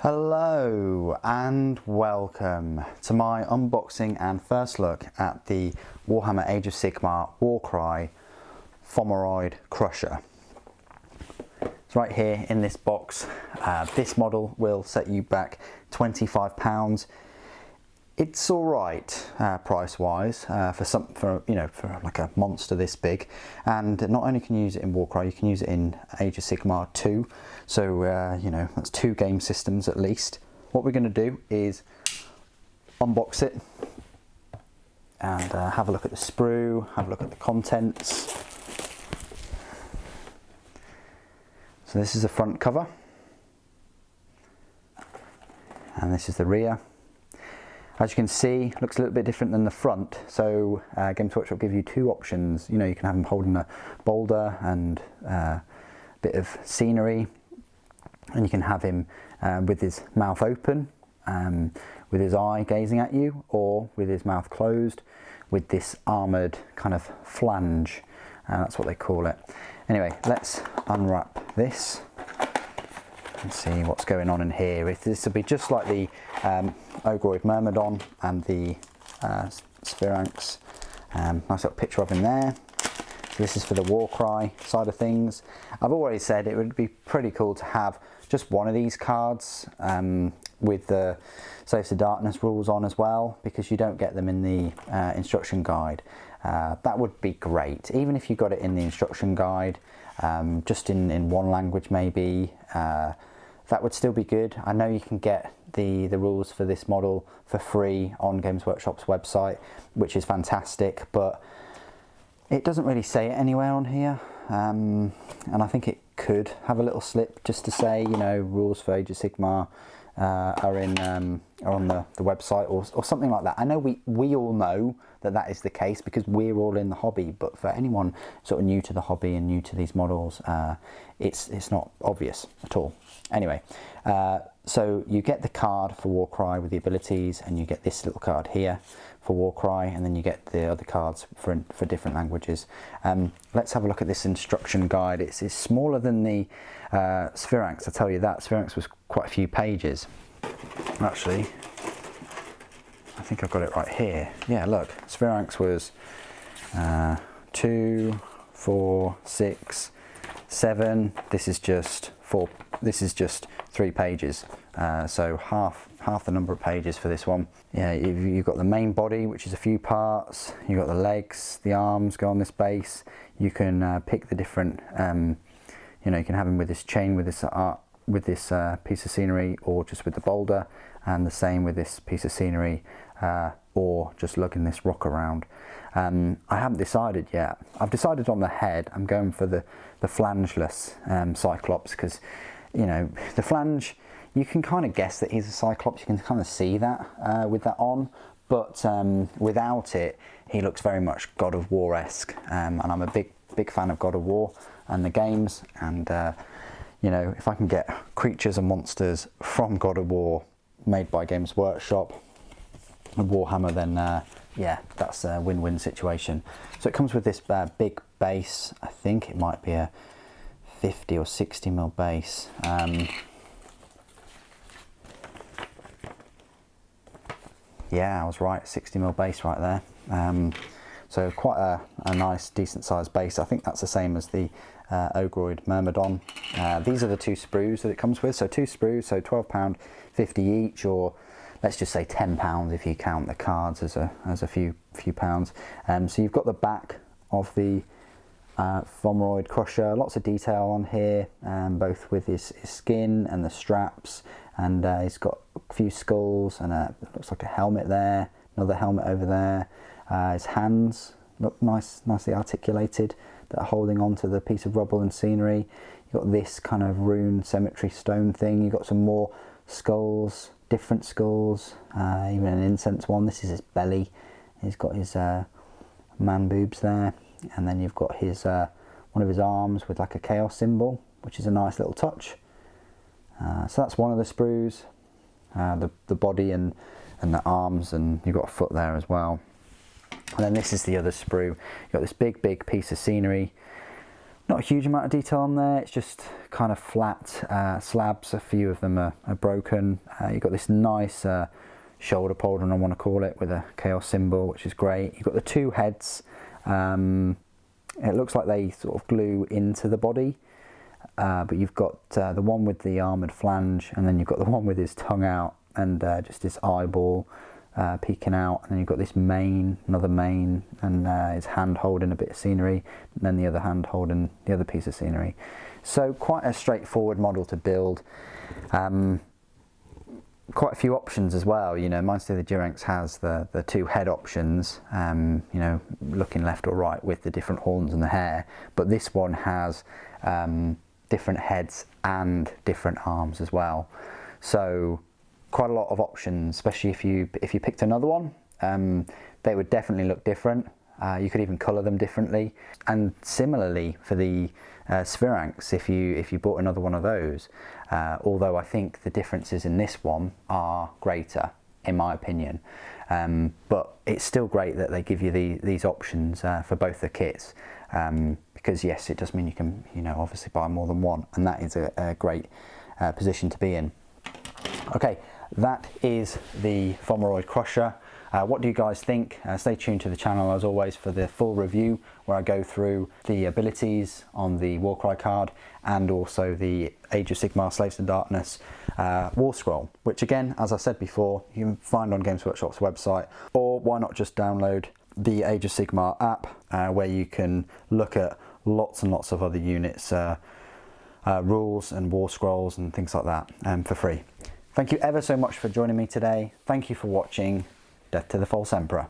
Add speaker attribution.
Speaker 1: Hello and welcome to my unboxing and first look at the Warhammer Age of Sigmar Warcry Fomoroid Crusher. It's right here in this box. This model will set you back £25. It's all right price-wise for like a monster this big, and not only can you use it in Warcry, you can use it in Age of Sigmar 2. So that's 2 game systems at least. What we're going to do is unbox it and have a look at the sprue, have a look at the contents. So this is the front cover, and this is the rear. As you can see, looks a little bit different than the front. So Games Workshop give you 2 options. You can have him holding a boulder and a bit of scenery, and you can have him with his mouth open, with his eye gazing at you, or with his mouth closed, with this armoured kind of flange. That's what they call it. Anyway, let's unwrap this and see what's going on in here. This will be just like the Ogroid Myrmidon and the Sphinx. Nice little picture of him there. So this is for the Warcry side of things. I've always said it would be pretty cool to have just one of these cards with the Saves the Darkness rules on as well, because you don't get them in the instruction guide. That would be great, even if you got it in the instruction guide, just in one language maybe. That would still be good. I know you can get the rules for this model for free on Games Workshop's website, which is fantastic, but it doesn't really say it anywhere on here, and I think it could have a little slip just to say, rules for Age of Sigmar are on the website or something like that. I know we all know that is the case because we're all in the hobby, but for anyone sort of new to the hobby and new to these models, it's not obvious at all. Anyway, so you get the card for Warcry with the abilities, and you get this little card here for Warcry, and then you get the other cards for different languages. Let's have a look at this instruction guide. It's smaller than the Sphinx, I'll tell you that. Sphinx was quite a few pages. Actually, I think I've got it right here. Yeah, look, Sphinx was 2, 4, 6, 7. This is just 4. This is just 3 pages. So half the number of pages for this one. Yeah, you've got the main body, which is a few parts. You've got the legs, the arms go on this base. You can pick the different. You can have him with this chain, with this piece of scenery, or just with the boulder, and the same with this piece of scenery, or just lugging this rock around. I haven't decided yet. I've decided on the head. I'm going for the flangeless Cyclops, because the flange, you can kind of guess that he's a Cyclops. You can kind of see that with that on, but without it, he looks very much God of War-esque, and I'm a big fan of God of War and the games, and if I can get creatures and monsters from God of War made by Games Workshop and Warhammer, then yeah, that's a win-win situation. So it comes with this big base. I think it might be a 50 or 60 mil base. Yeah, I was right, 60 mil base right there. So quite a nice, decent sized base. I think that's the same as the Ogroid Myrmidon. These are the 2 sprues that it comes with. So 2 sprues, so £12.50 each, or let's just say £10 if you count the cards as a few pounds. So you've got the back of the Fomoroid Crusher. Lots of detail on here, both with his skin and the straps, and he's got a few skulls and it looks like a helmet there, another helmet over there. His hands look nicely articulated, that are holding on to the piece of rubble and scenery. You've got this kind of rune cemetery stone thing. You've got some more skulls, different skulls, even an incense one. This is his belly. He's got his man boobs there, and then you've got his one of his arms with like a chaos symbol, which is a nice little touch. So that's one of the sprues, the body and the arms, and you've got a foot there as well. And then this is the other sprue. You've got this big piece of scenery Not a huge amount of detail on there, it's just kind of flat slabs. A few of them are broken. You've got this nice shoulder pauldron, I want to call it, with a chaos symbol, which is great. You've got the two heads. It looks like they sort of glue into the body, but you've got the one with the armoured flange, and then you've got the one with his tongue out and just this eyeball peeking out, and then you've got this mane, another mane, and his hand holding a bit of scenery, and then the other hand holding the other piece of scenery. So quite a straightforward model to build. Quite a few options as well. You know, Mindstay the Duranx has the two head options, you know, looking left or right with the different horns and the hair, but this one has different heads and different arms as well. So quite a lot of options, especially if you picked another one. They would definitely look different. You could even colour them differently. And similarly for the Spheranx, if you bought another one of those, although I think the differences in this one are greater, in my opinion, but it's still great that they give you these options for both the kits, because yes, it does mean you can, you know, obviously buy more than one, and that is a great position to be in. Okay, that is the Fomoroid Crusher. What do you guys think? Stay tuned to the channel as always for the full review, where I go through the abilities on the Warcry card and also the Age of Sigmar Slaves to Darkness War Scroll, which again, as I said before, you can find on Games Workshop's website, or why not just download the Age of Sigmar app, where you can look at lots and lots of other units, rules and war scrolls and things like that for free. Thank you ever so much for joining me today. Thank you for watching. Death to the False Emperor.